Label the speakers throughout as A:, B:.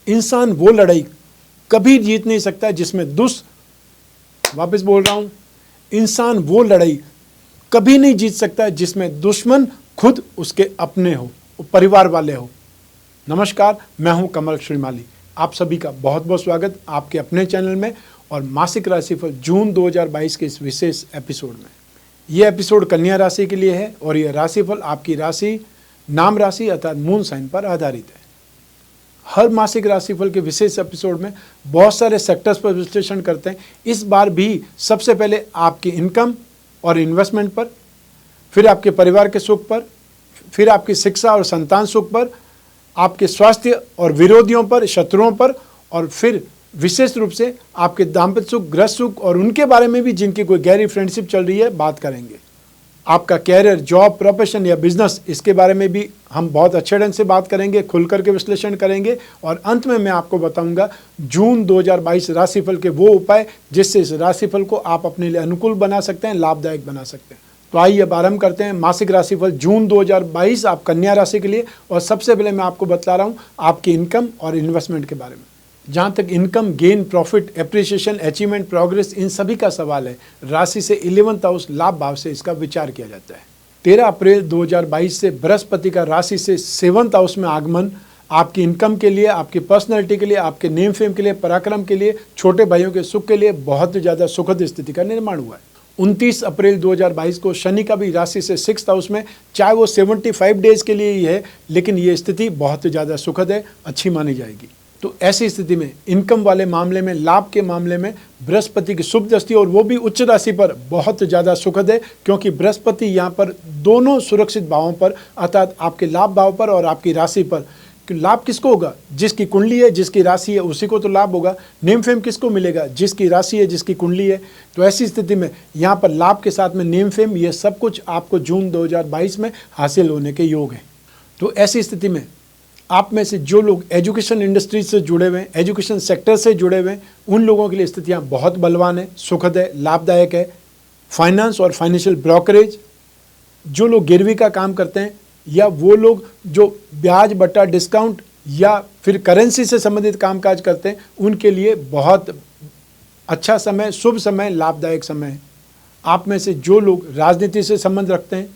A: इंसान वो लड़ाई कभी जीत नहीं सकता जिसमें वापस बोल रहा हूं, इंसान वो लड़ाई कभी नहीं जीत सकता जिसमें दुश्मन खुद उसके अपने हो, परिवार वाले हो। नमस्कार, मैं हूं कमल श्रीमाली। आप सभी का बहुत बहुत स्वागत आपके अपने चैनल में और मासिक राशिफल जून 2022 के इस विशेष एपिसोड में। यह एपिसोड कन्या राशि के लिए है और यह राशिफल आपकी राशि, नाम राशि अर्थात मून साइन पर आधारित है। हर मासिक राशिफल के विशेष एपिसोड में बहुत सारे सेक्टर्स पर विश्लेषण करते हैं। इस बार भी सबसे पहले आपकी इनकम और इन्वेस्टमेंट पर, फिर आपके परिवार के सुख पर, फिर आपकी शिक्षा और संतान सुख पर, आपके स्वास्थ्य और विरोधियों पर, शत्रुओं पर, और फिर विशेष रूप से आपके दाम्पत्य सुख, गृहस्थ सुख और उनके बारे में भी जिनकी कोई गहरी फ्रेंडशिप चल रही है बात करेंगे। आपका कैरियर, जॉब, प्रोफेशन या बिजनेस, इसके बारे में भी हम बहुत अच्छे ढंग से बात करेंगे, खुल करके विश्लेषण करेंगे। और अंत में मैं आपको बताऊंगा जून 2022 राशिफल के वो उपाय जिससे इस राशिफल को आप अपने लिए अनुकूल बना सकते हैं, लाभदायक बना सकते हैं। तो आइए अब आरंभ करते हैं मासिक राशिफल जून 2022 आप कन्या राशि के लिए। और सबसे पहले मैं आपको बतला रहा हूँ आपकी इनकम और इन्वेस्टमेंट के बारे में। जहाँ तक income, gain, profit, appreciation, achievement, progress, इन सभी का सवाल है, राशि से 11th हाउस लाभ भाव से इसका विचार किया जाता है। 13 अप्रैल 2022 से बृहस्पति का राशि से 7th हाउस में आगमन आपकी इनकम के लिए, आपकी पर्सनैलिटी के लिए, आपके नेम फेम के लिए, पराक्रम के लिए, छोटे भाइयों के सुख के लिए बहुत ज़्यादा सुखद स्थिति का निर्माण हुआ है। 29 अप्रैल 2022 को शनि का भी राशि से 6th हाउस में, चाहे वो 75 डेज के लिए ही है, लेकिन ये स्थिति बहुत ज़्यादा सुखद है, अच्छी मानी जाएगी। तो ऐसी स्थिति में इनकम वाले मामले में, लाभ के मामले में बृहस्पति की शुभ दृष्टि, और वो भी उच्च राशि पर, बहुत ज़्यादा सुखद है, क्योंकि बृहस्पति यहाँ पर दोनों सुरक्षित भावों पर अर्थात आपके लाभ भाव पर और आपकी राशि पर। लाभ किसको होगा? जिसकी कुंडली है, जिसकी राशि है, उसी को तो लाभ होगा। नेम फेम किसको मिलेगा? जिसकी राशि है, जिसकी कुंडली है। तो ऐसी स्थिति में यहाँ पर लाभ के साथ में नेम फेम, ये सब कुछ आपको जून 2022 में हासिल होने के योग हैं। तो ऐसी स्थिति में आप में से जो लोग एजुकेशन इंडस्ट्री से जुड़े हुए हैं, एजुकेशन सेक्टर से जुड़े हुए हैं, उन लोगों के लिए स्थितियाँ बहुत बलवान है, सुखद है, लाभदायक है। फाइनेंस और फाइनेंशियल ब्रोकरेज, जो लोग गिरवी का काम करते हैं या वो लोग जो ब्याज बट्टा डिस्काउंट या फिर करेंसी से संबंधित कामकाज करते हैं, उनके लिए बहुत अच्छा समय, शुभ समय, लाभदायक समय है। आप में से जो लोग राजनीति से संबंध रखते हैं,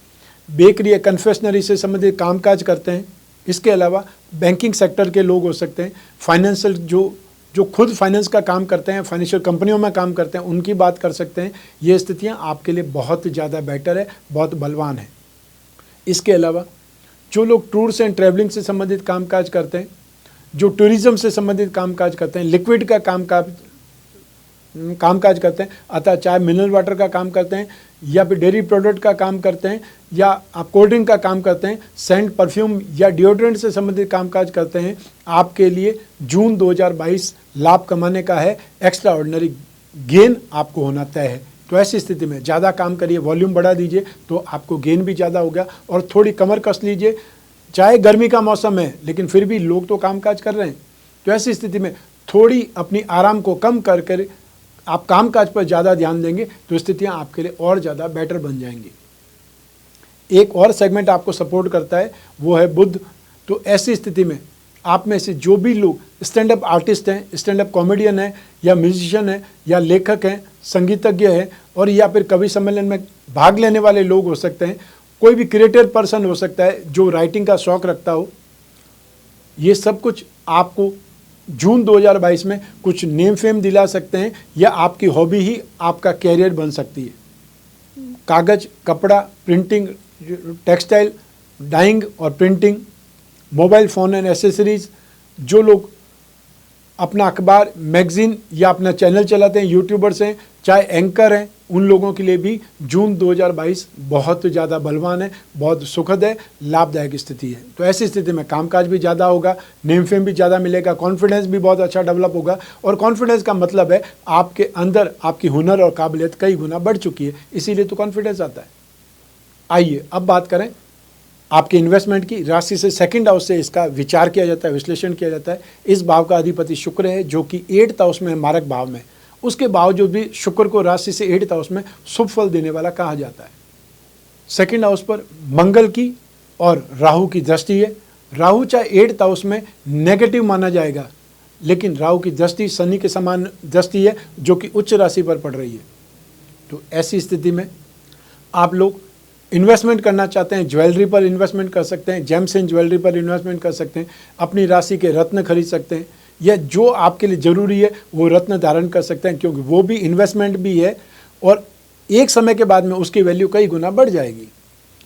A: बेकरी या कन्फेक्शनरी से संबंधित कामकाज करते हैं, इसके अलावा बैंकिंग सेक्टर के लोग हो सकते हैं, फाइनेंशियल जो खुद फाइनेंस का काम करते हैं, फाइनेंशियल कंपनियों में काम करते हैं, उनकी बात कर सकते हैं। ये स्थितियां आपके लिए बहुत ज़्यादा बेटर है, बहुत बलवान है। इसके अलावा जो लोग टूर्स एंड ट्रैवलिंग से संबंधित कामकाज करते हैं, जो टूरिज्म से संबंधित कामकाज करते हैं, लिक्विड का कामकाज करते हैं, अतः चाहे मिनरल वाटर का काम करते हैं या फिर डेयरी प्रोडक्ट का काम करते हैं या आप कोल्ड ड्रिंक का काम करते हैं, सेंट, परफ्यूम या डिओड्रेंट से संबंधित कामकाज करते हैं, आपके लिए जून 2022 लाभ कमाने का है। एक्स्ट्रा ऑर्डिनरी गेन आपको होना तय है। तो ऐसी स्थिति में ज़्यादा काम करिए, वॉल्यूम बढ़ा दीजिए, तो आपको गेन भी ज़्यादा होगा। और थोड़ी कमर कस लीजिए, चाहे गर्मी का मौसम है लेकिन फिर भी लोग तो कामकाज कर रहे हैं। तो ऐसी स्थिति में थोड़ी अपनी आराम को कम कर कर आप कामकाज पर ज़्यादा ध्यान देंगे तो स्थितियां आपके लिए और ज़्यादा बेटर बन जाएंगी। एक और सेगमेंट आपको सपोर्ट करता है, वो है बुध। तो ऐसी स्थिति में आप में से जो भी लोग स्टैंड अप आर्टिस्ट हैं, स्टैंड अप कॉमेडियन हैं या म्यूजिशियन हैं या लेखक हैं, संगीतज्ञ हैं, और या फिर कवि सम्मेलन में भाग लेने वाले लोग हो सकते हैं, कोई भी क्रिएटिव पर्सन हो सकता है जो राइटिंग का शौक़ रखता हो, ये सब कुछ आपको जून 2022 में कुछ नेम फेम दिला सकते हैं या आपकी हॉबी ही आपका कैरियर बन सकती है। कागज़, कपड़ा, प्रिंटिंग, टेक्सटाइल, डाइंग और printing, mobile phone and accessories, जो लोग अपना अखबार, मैगज़ीन या अपना चैनल चलाते हैं, यूट्यूबर्स हैं, चाहे एंकर हैं, उन लोगों के लिए भी जून 2022 बहुत ज़्यादा बलवान है, बहुत सुखद है, लाभदायक स्थिति है। तो ऐसी स्थिति में कामकाज भी ज़्यादा होगा, नेम फेम भी ज़्यादा मिलेगा, कॉन्फिडेंस भी बहुत अच्छा डेवलप होगा। और कॉन्फिडेंस का मतलब है आपके अंदर आपकी हुनर और काबिलियत कई गुना बढ़ चुकी है, इसीलिए तो कॉन्फिडेंस आता है। आइए अब बात करें आपके इन्वेस्टमेंट की। राशि से 2nd हाउस से इसका विचार किया जाता है, विश्लेषण किया जाता है। इस भाव का अधिपति शुक्र है जो कि 8th हाउस में, मारक भाव में। उसके बावजूद भी शुक्र को राशि से 8th हाउस में शुभ फल देने वाला कहा जाता है। 2nd हाउस पर मंगल की और राहु की दृष्टि है। राहु चाहे 8th हाउस में नेगेटिव माना जाएगा, लेकिन राहु की दृष्टि शनि के समान दृष्टि है जो कि उच्च राशि पर पड़ रही है। तो ऐसी स्थिति में आप लोग इन्वेस्टमेंट करना चाहते हैं, ज्वेलरी पर इन्वेस्टमेंट कर सकते हैं, जेम्स एंड ज्वेलरी पर इन्वेस्टमेंट कर सकते हैं, अपनी राशि के रत्न खरीद सकते हैं, या जो आपके लिए ज़रूरी है वो रत्न धारण कर सकते हैं, क्योंकि वो भी इन्वेस्टमेंट भी है और एक समय के बाद में उसकी वैल्यू कई गुना बढ़ जाएगी।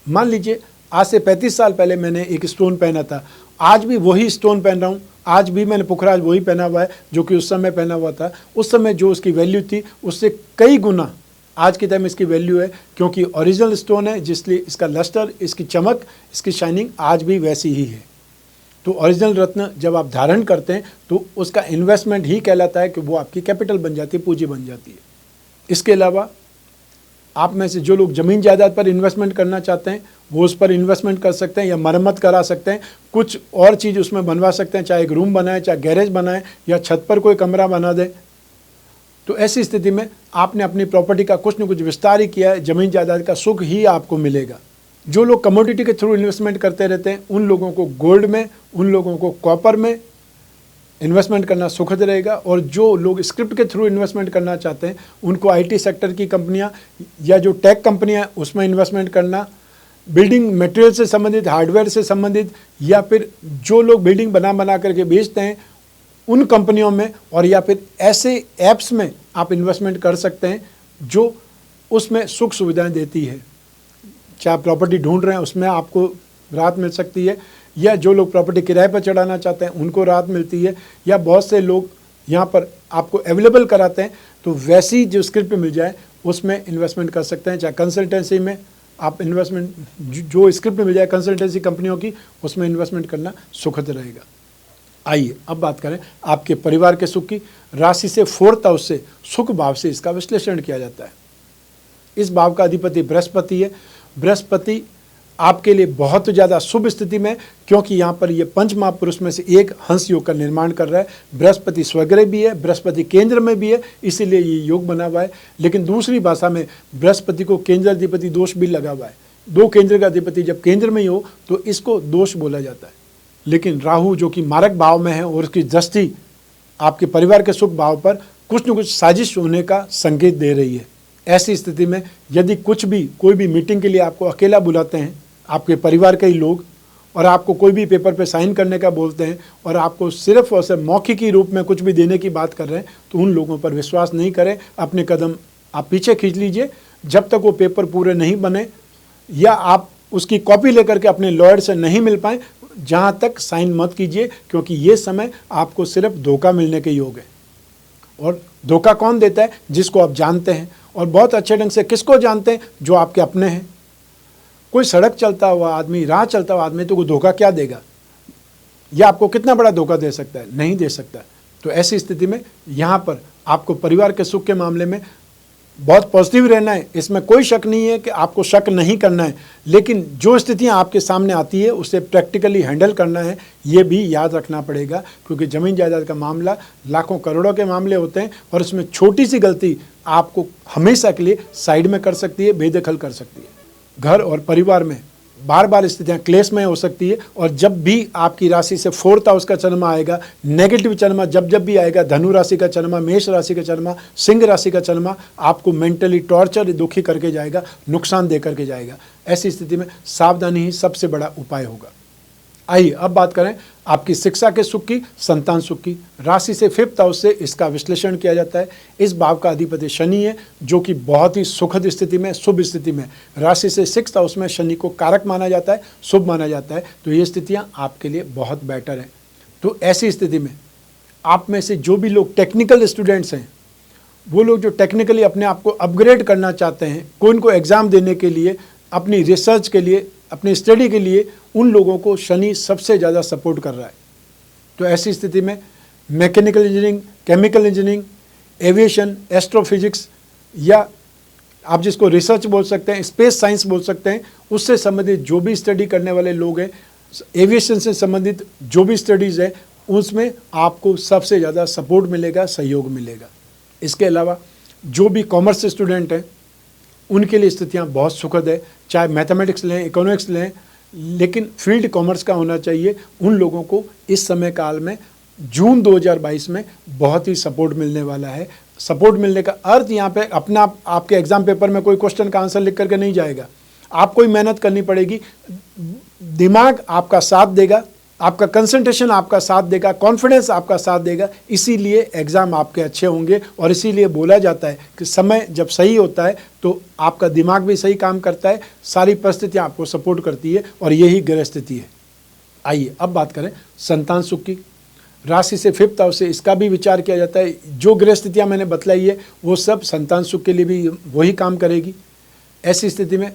A: मान लीजिए आज से 35 साल पहले मैंने एक स्टोन पहना था, आज भी वही स्टोन पहन रहा हूँ, आज भी मैंने पुखराज वही पहना हुआ है जो कि उस समय पहना हुआ था। उस समय जो उसकी वैल्यू थी उससे कई गुना आज के टाइम इसकी वैल्यू है, क्योंकि ओरिजिनल स्टोन है, जिसलिए इसका लस्टर, इसकी चमक, इसकी शाइनिंग आज भी वैसी ही है। तो ओरिजिनल रत्न जब आप धारण करते हैं तो उसका इन्वेस्टमेंट ही कहलाता है कि वो आपकी कैपिटल बन जाती है, पूंजी बन जाती है। इसके अलावा आप में से जो लोग ज़मीन जायदाद पर इन्वेस्टमेंट करना चाहते हैं वो उस पर इन्वेस्टमेंट कर सकते हैं, या मरम्मत करा सकते हैं, कुछ और चीज़ उसमें बनवा सकते हैं, चाहे एक रूम बनाए, चाहे गैरेज बनाए, या छत पर कोई कमरा बना दें। तो ऐसी स्थिति में आपने अपनी प्रॉपर्टी का कुछ न कुछ विस्तार ही किया है, ज़मीन जायदाद का सुख ही आपको मिलेगा। जो लोग कमोडिटी के थ्रू इन्वेस्टमेंट करते रहते हैं उन लोगों को गोल्ड में, उन लोगों को कॉपर में इन्वेस्टमेंट करना सुखद रहेगा, और जो लोग स्क्रिप्ट के थ्रू इन्वेस्टमेंट करना चाहते हैं उनको आईटी सेक्टर की कंपनियां या जो टेक कंपनियां उसमें इन्वेस्टमेंट करना, बिल्डिंग मटेरियल से संबंधित, हार्डवेयर से संबंधित, या फिर जो लोग बिल्डिंग बना करके बेचते हैं उन कंपनियों में, और या फिर ऐसे ऐप्स में आप इन्वेस्टमेंट कर सकते हैं जो उसमें सुख सुविधाएं देती है। चाहे प्रॉपर्टी ढूंढ रहे हैं उसमें आपको राहत मिल सकती है, या जो लोग प्रॉपर्टी किराए पर चढ़ाना चाहते हैं उनको राहत मिलती है, या बहुत से लोग यहाँ पर आपको अवेलेबल कराते हैं, तो वैसी जो स्क्रिप्ट मिल जाए उसमें इन्वेस्टमेंट कर सकते हैं। चाहे कंसल्टेंसी में आप इन्वेस्टमेंट, जो स्क्रिप्ट मिल जाए कंसल्टेंसी कंपनियों की, उसमें इन्वेस्टमेंट करना सुखद रहेगा। आइए अब बात करें आपके परिवार के सुख की। राशि से 4th हाउस से, सुख भाव से इसका विश्लेषण किया जाता है। इस भाव का अधिपति बृहस्पति है। बृहस्पति आपके लिए बहुत ज़्यादा शुभ स्थिति में, क्योंकि यहाँ पर ये पंच महापुरुष में से एक हंस योग का निर्माण कर रहा है। बृहस्पति स्वग्रह भी है, बृहस्पति केंद्र में भी है, इसीलिए ये योग बना हुआ है। लेकिन दूसरी भाषा में बृहस्पति को केंद्राधिपति दोष भी लगा हुआ है। 2 केंद्र का अधिपति जब केंद्र में ही हो तो इसको दोष बोला जाता है। लेकिन राहु जो कि मारक भाव में है और उसकी दृष्टि आपके परिवार के सुख भाव पर कुछ न कुछ साजिश होने का संकेत दे रही है। ऐसी स्थिति में यदि कोई भी मीटिंग के लिए आपको अकेला बुलाते हैं आपके परिवार के ही लोग, और आपको कोई भी पेपर पे साइन करने का बोलते हैं और आपको सिर्फ और सिर्फ मौखिकी रूप में कुछ भी देने की बात कर रहे हैं, तो उन लोगों पर विश्वास नहीं करें। अपने कदम आप पीछे खींच लीजिए जब तक वो पेपर पूरे नहीं बने, या आप उसकी कॉपी लेकर के अपने लॉयर से नहीं मिल पाए, जहाँ तक साइन मत कीजिए, क्योंकि ये समय आपको सिर्फ धोखा मिलने के योग है। और धोखा कौन देता है? जिसको आप जानते हैं, और बहुत अच्छे ढंग से। किसको जानते हैं? जो आपके अपने हैं। कोई सड़क चलता हुआ आदमी, राह चलता हुआ आदमी तो कोई धोखा क्या देगा? या आपको कितना बड़ा धोखा दे सकता है? नहीं दे सकता। तो ऐसी स्थिति में यहाँ पर आपको परिवार के सुख के मामले में बहुत पॉजिटिव रहना है, इसमें कोई शक नहीं है कि आपको शक नहीं करना है। लेकिन जो स्थितियां आपके सामने आती है उसे प्रैक्टिकली हैंडल करना है, ये भी याद रखना पड़ेगा, क्योंकि ज़मीन जायदाद का मामला लाखों करोड़ों के मामले होते हैं, और इसमें छोटी सी गलती आपको हमेशा के लिए साइड में कर सकती है, बेदखल कर सकती है। घर और परिवार में बार बार स्थितियाँ क्लेश में हो सकती है, और जब भी आपकी राशि से 4th हाउस का चंद्रमा आएगा, नेगेटिव चंद्रमा जब भी आएगा, धनु राशि का चंद्रमा, मेष राशि का चंद्रमा, सिंह राशि का चंद्रमा आपको मेंटली टॉर्चर, दुखी करके जाएगा, नुकसान दे करके जाएगा। ऐसी स्थिति में सावधानी ही सबसे बड़ा उपाय होगा। आइए अब बात करें आपकी शिक्षा के सुख की, संतान सुख की। राशि से 5th हाउस से इसका विश्लेषण किया जाता है। इस भाव का अधिपति शनि है, जो कि बहुत ही सुखद स्थिति में, शुभ स्थिति में। राशि से 6th हाउस में शनि को कारक माना जाता है, शुभ माना जाता है। तो ये स्थितियाँ आपके लिए बहुत बेटर हैं। तो ऐसी स्थिति में आप में से जो भी लोग टेक्निकल स्टूडेंट्स हैं, वो लोग जो टेक्निकली अपने आप को अपग्रेड करना चाहते हैं, कोई को एग्ज़ाम देने के लिए, अपनी रिसर्च के लिए, अपनी स्टडी के लिए, उन लोगों को शनि सबसे ज़्यादा सपोर्ट कर रहा है। तो ऐसी स्थिति में mechanical engineering, chemical engineering, aviation, astrophysics, या आप जिसको रिसर्च बोल सकते हैं, स्पेस साइंस बोल सकते हैं, उससे संबंधित जो भी स्टडी करने वाले लोग हैं, एविएशन से संबंधित जो भी स्टडीज़ है, उसमें आपको सबसे ज़्यादा सपोर्ट मिलेगा, सहयोग मिलेगा। इसके अलावा जो भी कॉमर्स स्टूडेंट हैं उनके लिए स्थितियाँ बहुत सुखद है। चाहे मैथमेटिक्स लें, इकोनॉमिक्स लें, लेकिन फील्ड कॉमर्स का होना चाहिए। उन लोगों को इस समय काल में जून 2022 में बहुत ही सपोर्ट मिलने वाला है। सपोर्ट मिलने का अर्थ यहाँ पे अपना आपके एग्जाम पेपर में कोई क्वेश्चन का आंसर लिख करके नहीं जाएगा, आपको ही मेहनत करनी पड़ेगी, दिमाग आपका साथ देगा, आपका कंसंट्रेशन आपका साथ देगा, कॉन्फिडेंस आपका साथ देगा, इसीलिए एग्ज़ाम आपके अच्छे होंगे। और इसीलिए बोला जाता है कि समय जब सही होता है तो आपका दिमाग भी सही काम करता है, सारी परिस्थितियाँ आपको सपोर्ट करती है, और यही ग्रह स्थिति है। आइए अब बात करें संतान सुख की। राशि से 5th हाउस से इसका भी विचार किया जाता है। जो गृह स्थितियाँ मैंने बतलाई है वो सब संतान सुख के लिए भी वही काम करेगी। ऐसी स्थिति में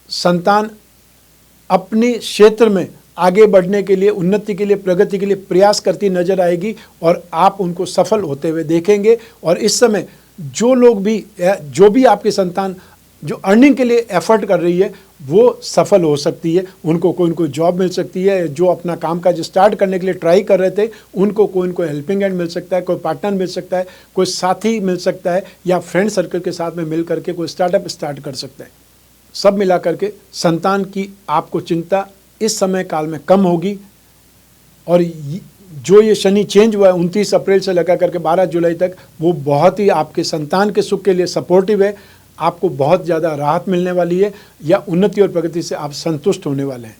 A: संतान अपने क्षेत्र में आगे बढ़ने के लिए, उन्नति के लिए, प्रगति के लिए प्रयास करती नजर आएगी, और आप उनको सफल होते हुए देखेंगे। और इस समय जो भी आपकी संतान जो अर्निंग के लिए एफर्ट कर रही है वो सफल हो सकती है। उनको कोई न कोई जॉब मिल सकती है, जो अपना काम काज स्टार्ट करने के लिए ट्राई कर रहे थे उनको कोई न कोई हेल्पिंग हैंड मिल सकता है, कोई पार्टनर मिल सकता है, कोई साथी मिल सकता है, या फ्रेंड सर्कल के साथ में मिल करके कोई स्टार्टअप स्टार्ट कर सकता है। सब मिला करके संतान की आपको चिंता इस समय काल में कम होगी। और जो ये शनि चेंज हुआ है 29 अप्रैल से लगा करके 12 जुलाई तक, वो बहुत ही आपके संतान के सुख के लिए सपोर्टिव है। आपको बहुत ज़्यादा राहत मिलने वाली है, या उन्नति और प्रगति से आप संतुष्ट होने वाले हैं।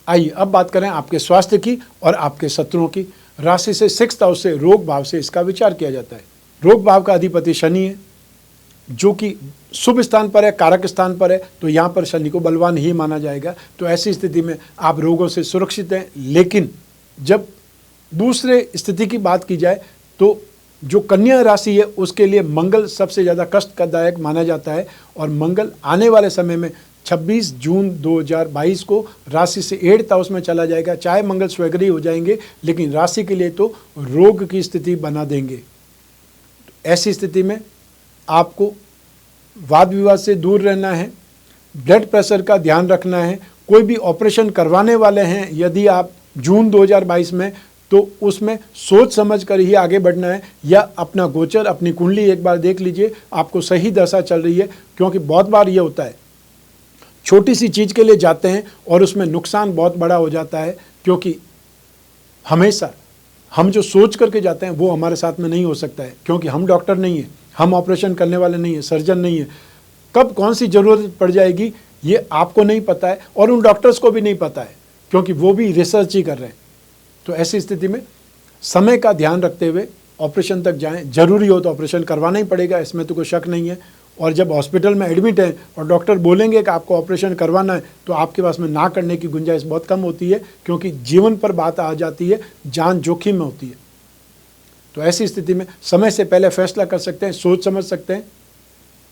A: आइए अब बात करें आपके स्वास्थ्य की और आपके शत्रुओं की। राशि से 6th हाउस से रोग भाव से इसका विचार किया जाता है। रोग भाव का अधिपति शनि है, जो कि शुभ स्थान पर है, कारक स्थान पर है, तो यहाँ पर शनि को बलवान ही माना जाएगा। तो ऐसी स्थिति में आप रोगों से सुरक्षित हैं। लेकिन जब दूसरे स्थिति की बात की जाए तो जो कन्या राशि है उसके लिए मंगल सबसे ज़्यादा कष्टदायक माना जाता है। और मंगल आने वाले समय में 26 जून 2022 को राशि से 8th हाउस में चला जाएगा। चाहे मंगल स्वग्रही हो जाएंगे, लेकिन राशि के लिए तो रोग की स्थिति बना देंगे। ऐसी स्थिति में आपको वाद विवाद से दूर रहना है, ब्लड प्रेशर का ध्यान रखना है। कोई भी ऑपरेशन करवाने वाले हैं यदि आप जून 2022 में, तो उसमें सोच समझ कर ही आगे बढ़ना है, या अपना गोचर, अपनी कुंडली एक बार देख लीजिए, आपको सही दशा चल रही है। क्योंकि बहुत बार ये होता है, छोटी सी चीज़ के लिए जाते हैं और उसमें नुकसान बहुत बड़ा हो जाता है। क्योंकि हमेशा हम जो सोच करके जाते हैं वो हमारे साथ में नहीं हो सकता है, क्योंकि हम डॉक्टर नहीं हैं, हम ऑपरेशन करने वाले नहीं हैं, सर्जन नहीं है। कब कौन सी ज़रूरत पड़ जाएगी ये आपको नहीं पता है, और उन डॉक्टर्स को भी नहीं पता है, क्योंकि वो भी रिसर्च ही कर रहे हैं। तो ऐसी स्थिति में समय का ध्यान रखते हुए ऑपरेशन तक जाएं। जरूरी हो तो ऑपरेशन करवाना ही पड़ेगा, इसमें तो कोई शक नहीं है। और जब हॉस्पिटल में एडमिट हैं और डॉक्टर बोलेंगे कि आपको ऑपरेशन करवाना है, तो आपके पास में ना करने की गुंजाइश बहुत कम होती है, क्योंकि जीवन पर बात आ जाती है, जान जोखिम में होती है। तो ऐसी स्थिति में समय से पहले फैसला कर सकते हैं, सोच समझ सकते हैं,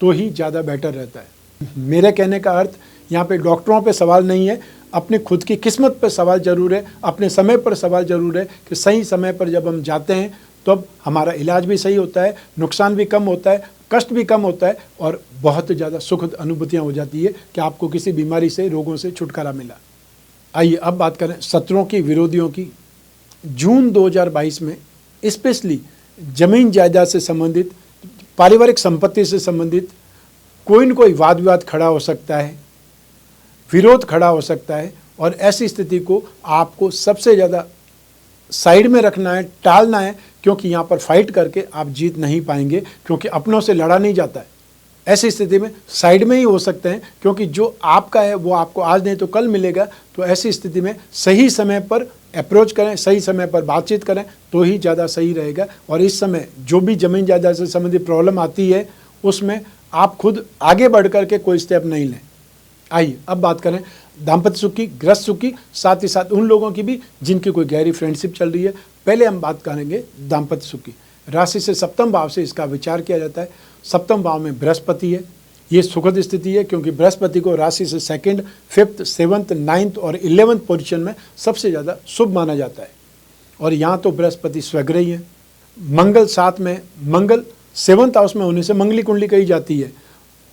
A: तो ही ज़्यादा बेटर रहता है। मेरे कहने का अर्थ यहाँ पे डॉक्टरों पे सवाल नहीं है, अपने खुद की किस्मत पर सवाल जरूर है, अपने समय पर सवाल जरूर है कि सही समय पर जब हम जाते हैं तब हमारा इलाज भी सही होता है, नुकसान भी कम होता है, कष्ट भी कम होता है, और बहुत ज़्यादा सुखद अनुभूतियाँ हो जाती है कि आपको किसी बीमारी से, रोगों से छुटकारा मिला। आइए अब बात करें शत्रुओं की, विरोधियों की। जून 2022 में स्पेशली जमीन जायदाद से संबंधित, पारिवारिक संपत्ति से संबंधित कोई न कोई वाद विवाद खड़ा हो सकता है, विरोध खड़ा हो सकता है। और ऐसी स्थिति को आपको सबसे ज़्यादा साइड में रखना है, टालना है, क्योंकि यहाँ पर फाइट करके आप जीत नहीं पाएंगे, क्योंकि अपनों से लड़ा नहीं जाता है। ऐसी स्थिति में साइड में ही हो सकते हैं, क्योंकि जो आपका है वो आपको आज नहीं तो कल मिलेगा। तो ऐसी स्थिति में सही समय पर अप्रोच करें, सही समय पर बातचीत करें, तो ही ज़्यादा सही रहेगा। और इस समय जो भी ज़मीन जायदाद से संबंधित प्रॉब्लम आती है उसमें आप खुद आगे बढ़ कर के कोई स्टेप नहीं लें। आइए अब बात करें दाम्पत्य सुख की, गृहस्थ सुख की, साथ ही साथ उन लोगों की भी जिनकी कोई गहरी फ्रेंडशिप चल रही है। पहले हम बात करेंगे दाम्पत्य सुख की। राशि से 7वें भाव से इसका विचार किया जाता है। 7वें भाव में बृहस्पति है। ये सुखद स्थिति है, क्योंकि बृहस्पति को राशि से 2nd, 5th, 7th, 9th और 11th पोजीशन में सबसे ज़्यादा शुभ माना जाता है। और यहाँ तो बृहस्पति स्वग्रही है। मंगल साथ में, मंगल 7th हाउस में होने से मंगली कुंडली कही जाती है,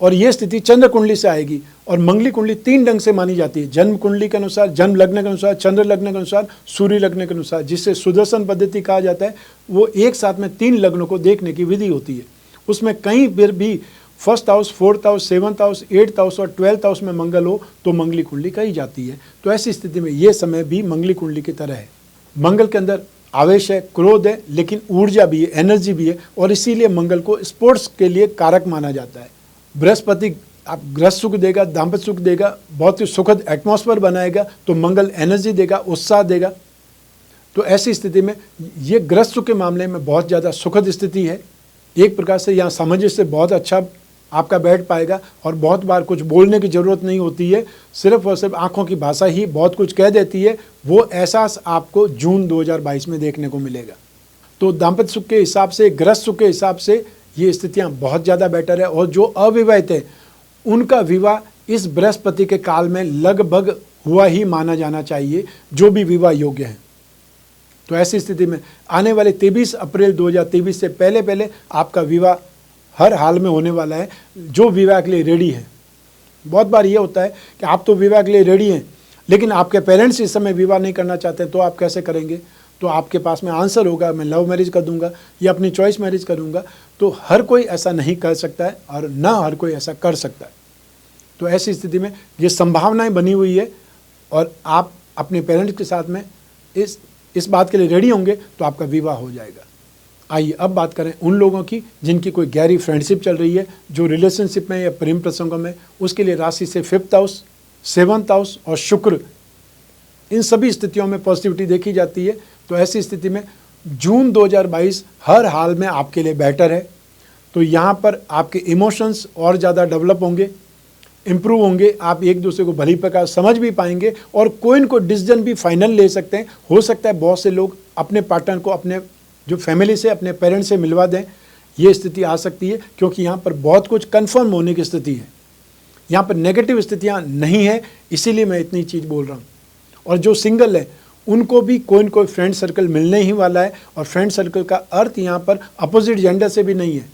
A: और ये स्थिति चंद्र कुंडली से आएगी। और मंगली कुंडली 3 ढंग से मानी जाती है, जन्म कुंडली के अनुसार, जन्म लग्न के अनुसार, चंद्र लग्न के अनुसार, सूर्य लग्न के अनुसार, जिसे सुदर्शन पद्धति कहा जाता है। वो एक साथ में 3 लग्नों को देखने की विधि होती है। उसमें कहीं फिर भी 1st house, 4th house, 7th house, 8th house और 12th हाउस में मंगल हो तो मंगली कुंडली कही जाती है। तो ऐसी स्थिति में ये समय भी मंगली कुंडली की तरह है। मंगल के अंदर आवेश है, क्रोध है, लेकिन ऊर्जा भी है, एनर्जी भी है, और इसीलिए मंगल को स्पोर्ट्स के लिए कारक माना जाता है। बृहस्पति आप गृहस्थ सुख देगा, दाम्पत्य सुख देगा, बहुत ही सुखद एटमॉस्फेयर बनाएगा, तो मंगल एनर्जी देगा, उत्साह देगा। तो ऐसी स्थिति में ये गृहस्थ सुख के मामले में बहुत ज़्यादा सुखद स्थिति है। एक प्रकार से यहाँ सामंजस्य बहुत अच्छा आपका बैठ पाएगा, और बहुत बार कुछ बोलने की ज़रूरत नहीं होती है, सिर्फ और सिर्फ आंखों की भाषा ही बहुत कुछ कह देती है। वो एहसास आपको जून 2022 में देखने को मिलेगा। तो दाम्पत्य सुख के हिसाब से, गृहस्थ सुख के हिसाब से ये स्थितियाँ बहुत ज़्यादा बेटर है। और जो अविवाहित है उनका विवाह इस बृहस्पति के काल में लगभग हुआ ही माना जाना चाहिए, जो भी विवाह योग्य हैं। तो ऐसी स्थिति में आने वाले 23 अप्रैल 2023 से पहले पहले आपका विवाह हर हाल में होने वाला है, जो विवाह के लिए रेडी है। बहुत बार ये होता है कि आप तो विवाह के लिए रेडी हैं, लेकिन आपके पेरेंट्स इस समय विवाह नहीं करना चाहते, तो आप कैसे करेंगे? तो आपके पास में आंसर होगा, मैं लव मैरिज कर दूंगा या अपनी चॉइस मैरिज करूंगा। तो हर कोई ऐसा नहीं कर सकता है, और ना हर कोई ऐसा कर सकता है। तो ऐसी स्थिति में ये संभावनाएं बनी हुई है, और आप अपने पेरेंट्स के साथ में इस बात के लिए रेडी होंगे तो आपका विवाह हो जाएगा। आइए अब बात करें उन लोगों की जिनकी कोई गहरी फ्रेंडशिप चल रही है, जो रिलेशनशिप में या प्रेम प्रसंगों में। उसके लिए राशि से 5th हाउस, 7th हाउस और शुक्र, इन सभी स्थितियों में पॉजिटिविटी देखी जाती है। तो ऐसी स्थिति में जून 2022 हर हाल में आपके लिए बेटर है। तो यहाँ पर आपके इमोशंस और ज़्यादा डेवलप होंगे, इम्प्रूव होंगे, आप एक दूसरे को भली प्रकार समझ भी पाएंगे, और कोई न कोई डिसीजन भी फाइनल ले सकते हैं। हो सकता है बहुत से लोग अपने पार्टनर को अपने जो फैमिली से, अपने पेरेंट्स से मिलवा दें। ये स्थिति आ सकती है, क्योंकि यहाँ पर बहुत कुछ कन्फर्म होने की स्थिति है। यहाँ पर नेगेटिव स्थितियाँ नहीं है, इसीलिए मैं इतनी चीज़ बोल रहा हूँ। और जो सिंगल है उनको भी कोई न कोई फ्रेंड सर्कल मिलने ही वाला है। और फ्रेंड सर्कल का अर्थ यहाँ पर अपोजिट जेंडर से भी नहीं है।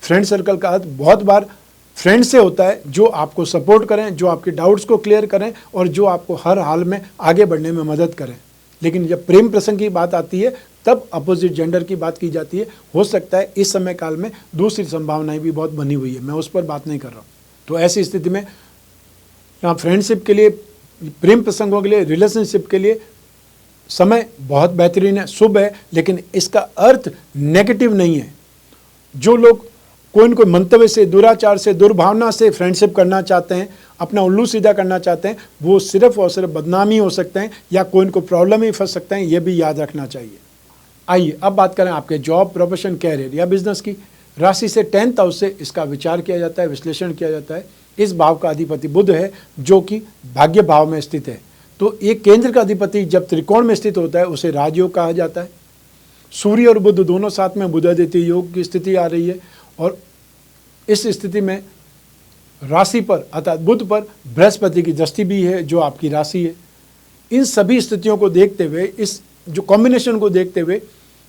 A: फ्रेंड सर्कल का अर्थ बहुत बार फ्रेंड से होता है, जो आपको सपोर्ट करें, जो आपके डाउट्स को क्लियर करें, और जो आपको हर हाल में आगे बढ़ने में मदद करें। लेकिन जब प्रेम प्रसंग की बात आती है तब अपोजिट जेंडर की बात की जाती है। हो सकता है इस समय काल में दूसरी संभावनाएं भी बहुत बनी हुई है, मैं उस पर बात नहीं कर रहा हूँ। तो ऐसी स्थिति में यहाँ फ्रेंडशिप के लिए, प्रेम प्रसंगों के लिए, रिलेशनशिप के लिए समय बहुत बेहतरीन है, शुभ है, लेकिन इसका अर्थ नेगेटिव नहीं है। जो लोग कोई न कोई मंतव्य से, दुराचार से, दुर्भावना से फ्रेंडशिप करना चाहते हैं, अपना उल्लू सीधा करना चाहते हैं, वो सिर्फ और सिर्फ बदनामी हो सकते हैं, या कोई न कोई प्रॉब्लम में फंस सकते हैं। ये भी याद रखना चाहिए। आइए अब बात करें आपके जॉब, प्रोफेशन, कैरियर या बिजनेस की। राशि से 10th हाउस से इसका विचार किया जाता है, विश्लेषण किया जाता है। इस भाव का अधिपति बुध है, जो कि भाग्य भाव में स्थित है। तो एक केंद्र का अधिपति जब त्रिकोण में स्थित होता है उसे राजयोग कहा जाता है। सूर्य और बुध दोनों साथ में बुधादित्य योग की स्थिति आ रही है, और इस स्थिति में राशि पर अर्थात बुध पर बृहस्पति की दृष्टि भी है, जो आपकी राशि है। इन सभी स्थितियों को देखते हुए, इस जो कॉम्बिनेशन को देखते हुए,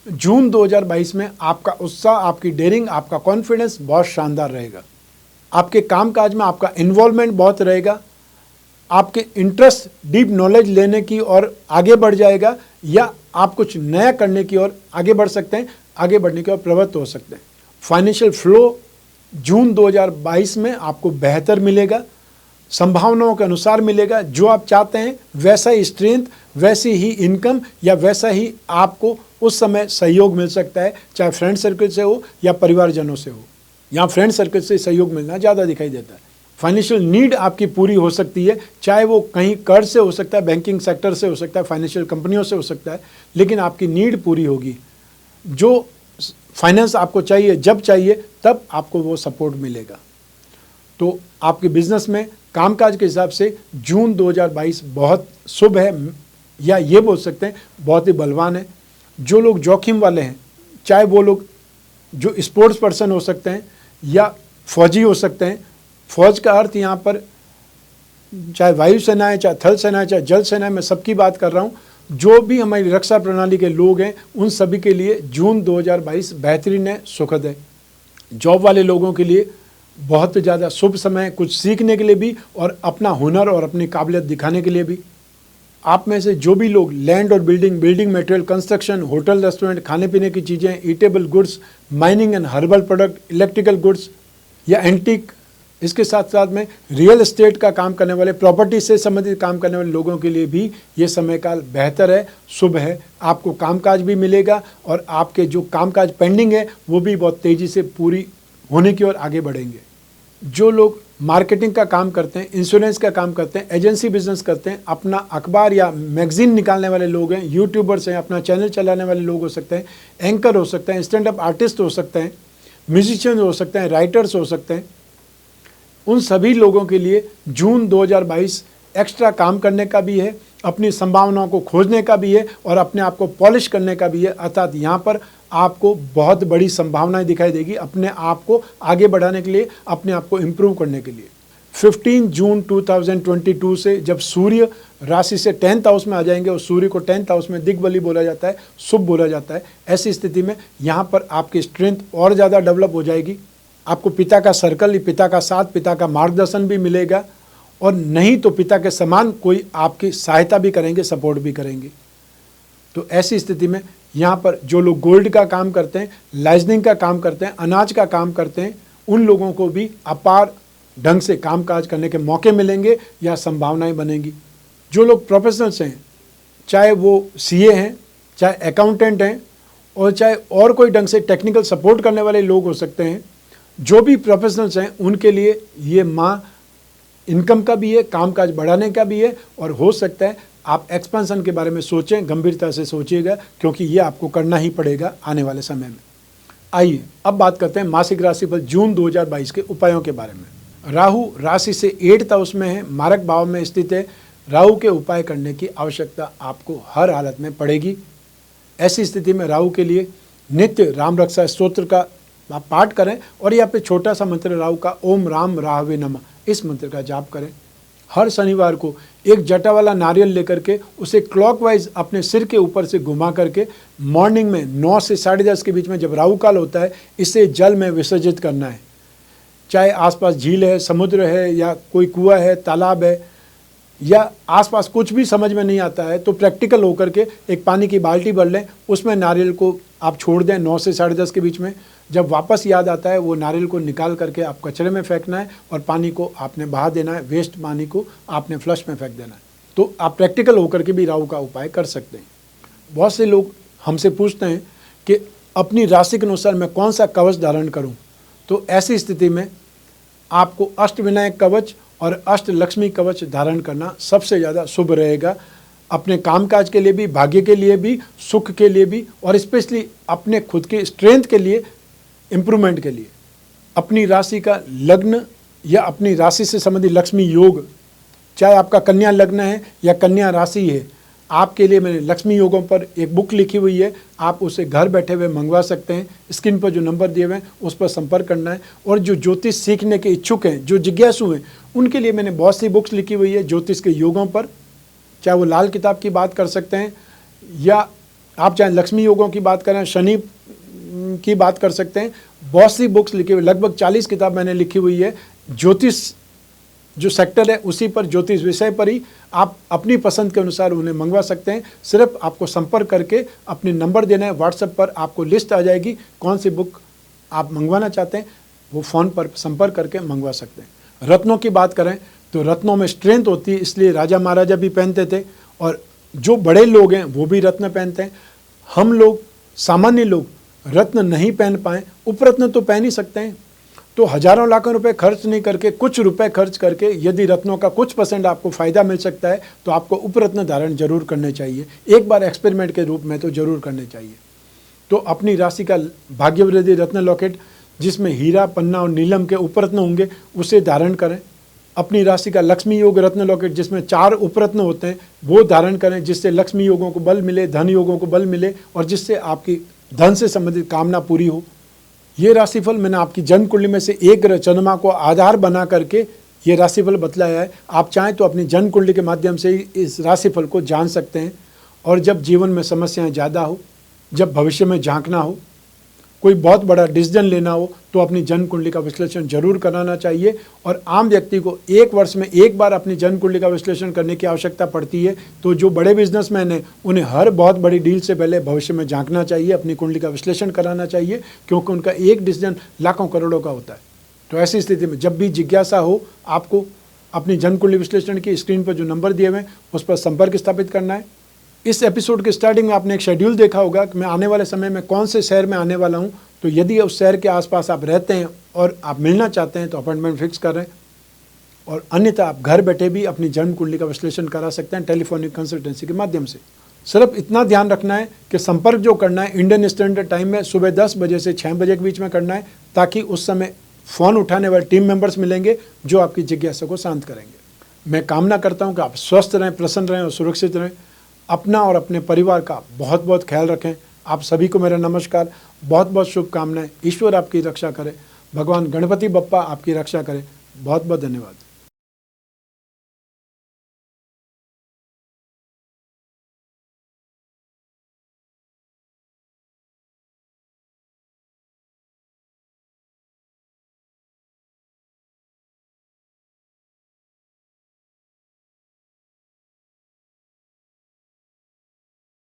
A: जून 2022 में आपका उत्साह, आपकी डेयरिंग, आपका कॉन्फिडेंस बहुत शानदार रहेगा। आपके कामकाज में आपका इन्वॉल्वमेंट बहुत रहेगा। आपके इंटरेस्ट डीप नॉलेज लेने की ओर आगे बढ़ जाएगा, या आप कुछ नया करने की ओर आगे बढ़ सकते हैं, आगे बढ़ने की ओर प्रवृत्त हो सकते हैं। फाइनेंशियल फ्लो जून 2022 में आपको बेहतर मिलेगा, संभावनाओं के अनुसार मिलेगा। जो आप चाहते हैं वैसा ही स्ट्रेंथ, वैसी ही इनकम, या वैसा ही आपको उस समय सहयोग मिल सकता है, चाहे फ्रेंड सर्कल से हो या परिवारजनों से हो। यहाँ फ्रेंड सर्कल से सहयोग मिलना ज़्यादा दिखाई देता है। फाइनेंशियल नीड आपकी पूरी हो सकती है, चाहे वो कहीं कर्ज से हो सकता है, बैंकिंग सेक्टर से हो सकता है, फाइनेंशियल कंपनियों से हो सकता है, लेकिन आपकी नीड पूरी होगी। जो फाइनेंस आपको चाहिए, जब चाहिए तब आपको वो सपोर्ट मिलेगा। तो आपके बिजनेस में कामकाज के हिसाब से जून 2022 बहुत शुभ है, या ये बोल सकते हैं बहुत ही बलवान है। जो लोग जोखिम वाले हैं, चाहे वो लोग जो स्पोर्ट्स पर्सन हो सकते हैं या फौजी हो सकते हैं। फौज का अर्थ यहाँ पर चाहे वायुसेना है, चाहे थल सेना है, चाहे जल सेना है, मैं सबकी बात कर रहा हूँ। जो भी हमारी रक्षा प्रणाली के लोग हैं उन सभी के लिए जून 2022 बेहतरीन है, सुखद है। जॉब वाले लोगों के लिए बहुत ज़्यादा शुभ समय है, कुछ सीखने के लिए भी और अपना हुनर और अपनी काबिलियत दिखाने के लिए भी। आप में से जो भी लोग लैंड और building material, construction, hotel, restaurant, खाने पीने की चीज़ें, eatable goods, mining and herbal product, electrical goods या एंटीक इसके साथ साथ में रियल एस्टेट का काम करने वाले, प्रॉपर्टी से संबंधित काम करने वाले लोगों के लिए भी ये समय काल बेहतर है, शुभ है। आपको कामकाज भी मिलेगा और आपके जो कामकाज पेंडिंग है वो भी बहुत तेज़ी से पूरी होने की ओर आगे बढ़ेंगे। जो लोग मार्केटिंग का काम करते हैं, इंश्योरेंस का काम करते हैं, एजेंसी बिजनेस करते हैं, अपना अखबार या मैगजीन निकालने वाले लोग हैं, यूट्यूबर्स हैं, अपना चैनल चलाने वाले लोग हो सकते हैं, एंकर हो सकते हैं, स्टैंड अप आर्टिस्ट हो सकते हैं, म्यूजिशियन हो सकते हैं, राइटर्स हो सकते हैं, उन सभी लोगों के लिए जून 2022 एक्स्ट्रा काम करने का भी है, अपनी संभावनाओं को खोजने का भी है और अपने आप को पॉलिश करने का भी है। अर्थात यहाँ पर आपको बहुत बड़ी संभावनाएं दिखाई देगी अपने आप को आगे बढ़ाने के लिए, अपने आप को इम्प्रूव करने के लिए। 15 जून 2022 से जब सूर्य राशि से 10th हाउस में आ जाएंगे और सूर्य को 10th हाउस में दिग्बली बोला जाता है, शुभ बोला जाता है, ऐसी स्थिति में यहाँ पर आपकी स्ट्रेंथ और ज़्यादा डेवलप हो जाएगी। आपको पिता का सर्कल, पिता का साथ, पिता का मार्गदर्शन भी मिलेगा और नहीं तो पिता के समान कोई आपकी सहायता भी करेंगे, सपोर्ट भी करेंगे। तो ऐसी स्थिति में यहाँ पर जो लोग गोल्ड का काम करते हैं, लाइजनिंग का काम करते हैं, अनाज का काम करते हैं, उन लोगों को भी अपार ढंग से कामकाज करने के मौके मिलेंगे या संभावनाएं बनेंगी। जो लोग प्रोफेशनल्स हैं, चाहे वो सीए हैं, चाहे अकाउंटेंट हैं और चाहे और कोई ढंग से टेक्निकल सपोर्ट करने वाले लोग हो सकते हैं, जो भी प्रोफेशनल्स हैं उनके लिए ये माह इनकम का भी है, कामकाज बढ़ाने का भी है और हो सकता है आप एक्सपेंशन के बारे में सोचें, गंभीरता से सोचिएगा क्योंकि ये आपको करना ही पड़ेगा आने वाले समय में। आइए अब बात करते हैं मासिक राशिफल जून 2022 के उपायों के बारे में। राहु राशि से 8th हाउस में है, मारक भाव में स्थित है। राहु के उपाय करने की आवश्यकता आपको हर हालत में पड़ेगी। ऐसी स्थिति में राहु के लिए नित्य राम रक्षा स्तोत्र का आप पाठ करें और यहाँ पे छोटा सा मंत्र राहु का ओम राम राहवे नमः, इस मंत्र का जाप करें। हर शनिवार को एक जटा वाला नारियल लेकर के उसे क्लॉकवाइज अपने सिर के ऊपर से घुमा करके मॉर्निंग में 9 से 10:30 के बीच में जब राहु काल होता है, इसे जल में विसर्जित करना है। चाहे आसपास झील है, समुद्र है या कोई कुआं है, तालाब है या आसपास कुछ भी समझ में नहीं आता है तो प्रैक्टिकल होकर के एक पानी की बाल्टी भर लें, उसमें नारियल को आप छोड़ दें 9 से 10:30 के बीच में। जब वापस याद आता है वो नारियल को निकाल करके आप कचरे में फेंकना है और पानी को आपने बहा देना है, वेस्ट पानी को आपने फ्लश में फेंक देना है। तो आप प्रैक्टिकल होकर के भी राहु का उपाय कर सकते हैं। बहुत से लोग हमसे पूछते हैं कि अपनी राशि के अनुसार मैं कौन सा कवच धारण करूं, तो ऐसी स्थिति में आपको अष्टविनायक कवच और अष्टलक्ष्मी कवच धारण करना सबसे ज़्यादा शुभ रहेगा। अपने कामकाज के लिए भी, भाग्य के लिए भी, सुख के लिए भी और स्पेशली अपने खुद के स्ट्रेंथ के लिए, इम्प्रूवमेंट के लिए। अपनी राशि का लग्न या अपनी राशि से संबंधित लक्ष्मी योग, चाहे आपका कन्या लग्न है या कन्या राशि है, आपके लिए मैंने लक्ष्मी योगों पर एक बुक लिखी हुई है, आप उसे घर बैठे हुए मंगवा सकते हैं। स्क्रीन पर जो नंबर दिए हुए हैं उस पर संपर्क करना है। और जो ज्योतिष सीखने के इच्छुक हैं, जो जिज्ञासु हैं, उनके लिए मैंने बहुत सी बुक्स लिखी हुई है ज्योतिष के योगों पर। चाहे वो लाल किताब की बात कर सकते हैं या आप चाहे लक्ष्मी योगों की बात करें, शनि की बात कर सकते हैं। बहुत सी बुक्स लिखी हुई, लगभग 40 किताब मैंने लिखी हुई है। ज्योतिष जो सेक्टर है उसी पर, ज्योतिष विषय पर ही आप अपनी पसंद के अनुसार उन्हें मंगवा सकते हैं। सिर्फ आपको संपर्क करके अपने नंबर देना है, व्हाट्सएप पर आपको लिस्ट आ जाएगी कौन सी बुक आप मंगवाना चाहते हैं, वो फ़ोन पर संपर्क करके मंगवा सकते हैं। रत्नों की बात करें तो रत्नों में स्ट्रेंथ होती है, इसलिए राजा महाराजा भी पहनते थे और जो बड़े लोग हैं वो भी रत्न पहनते हैं। हम लोग सामान्य लोग रत्न नहीं पहन पाए, उपरत्न तो पहन ही सकते हैं। तो हजारों लाखों रुपए खर्च नहीं करके कुछ रुपए खर्च करके यदि रत्नों का कुछ % आपको फ़ायदा मिल सकता है तो आपको उपरत्न धारण जरूर करने चाहिए। एक बार एक्सपेरिमेंट के रूप में तो जरूर करने चाहिए। तो अपनी राशि का भाग्यवृद्धि रत्न लॉकेट जिसमें हीरा, पन्ना और नीलम के उपरत्न होंगे उसे धारण करें। अपनी राशि का लक्ष्मी योग रत्न लॉकेट जिसमें 4 उपरत्न होते हैं वो धारण करें, जिससे लक्ष्मी योगों को बल मिले, धन योगों को बल मिले और जिससे आपकी धन से संबंधित कामना पूरी हो। ये राशिफल मैंने आपकी जन्म कुंडली में से एक ग्रह चंद्रमा को आधार बना करके ये राशिफल बतलाया है। आप चाहें तो अपनी जन्म कुंडली के माध्यम से ही इस राशिफल को जान सकते हैं। और जब जीवन में समस्याएं ज़्यादा हो, जब भविष्य में झांकना हो, कोई बहुत बड़ा डिसीजन लेना हो तो अपनी जन्म कुंडली का विश्लेषण जरूर कराना चाहिए। और आम व्यक्ति को 1 वर्ष में एक बार अपनी जन्म कुंडली का विश्लेषण करने की आवश्यकता पड़ती है। तो जो बड़े बिजनेसमैन हैं उन्हें हर बहुत बड़ी डील से पहले भविष्य में झांकना चाहिए, अपनी कुंडली का विश्लेषण कराना चाहिए, क्योंकि उनका एक डिसीजन लाखों करोड़ों का होता है। तो ऐसी स्थिति में जब भी जिज्ञासा हो, आपको अपनी जन्म कुंडली विश्लेषण की स्क्रीन पर जो नंबर दिए हुए हैं उस पर संपर्क स्थापित करना है। इस एपिसोड के स्टार्टिंग में आपने एक शेड्यूल देखा होगा कि मैं आने वाले समय में कौन से शहर में आने वाला हूँ। तो यदि उस शहर के आसपास आप रहते हैं और आप मिलना चाहते हैं तो अपॉइंटमेंट फिक्स कर रहे हैं, और अन्यथा आप घर बैठे भी अपनी जन्म कुंडली का विश्लेषण करा सकते हैं टेलीफोनिक कंसल्टेंसी के माध्यम से। सिर्फ इतना ध्यान रखना है कि संपर्क जो करना है इंडियन स्टैंडर्ड टाइम में सुबह 10 बजे से 6 बजे के बीच में करना है, ताकि उस समय फ़ोन उठाने वाले टीम मेंबर्स मिलेंगे जो आपकी जिज्ञासा को शांत करेंगे। मैं कामना करता हूं कि आप स्वस्थ रहें, प्रसन्न रहें और सुरक्षित रहें। अपना और अपने परिवार का बहुत बहुत ख्याल रखें। आप सभी को मेरा नमस्कार, बहुत बहुत शुभकामनाएं। ईश्वर आपकी रक्षा करे, भगवान गणपति बप्पा आपकी रक्षा करे। बहुत बहुत धन्यवाद।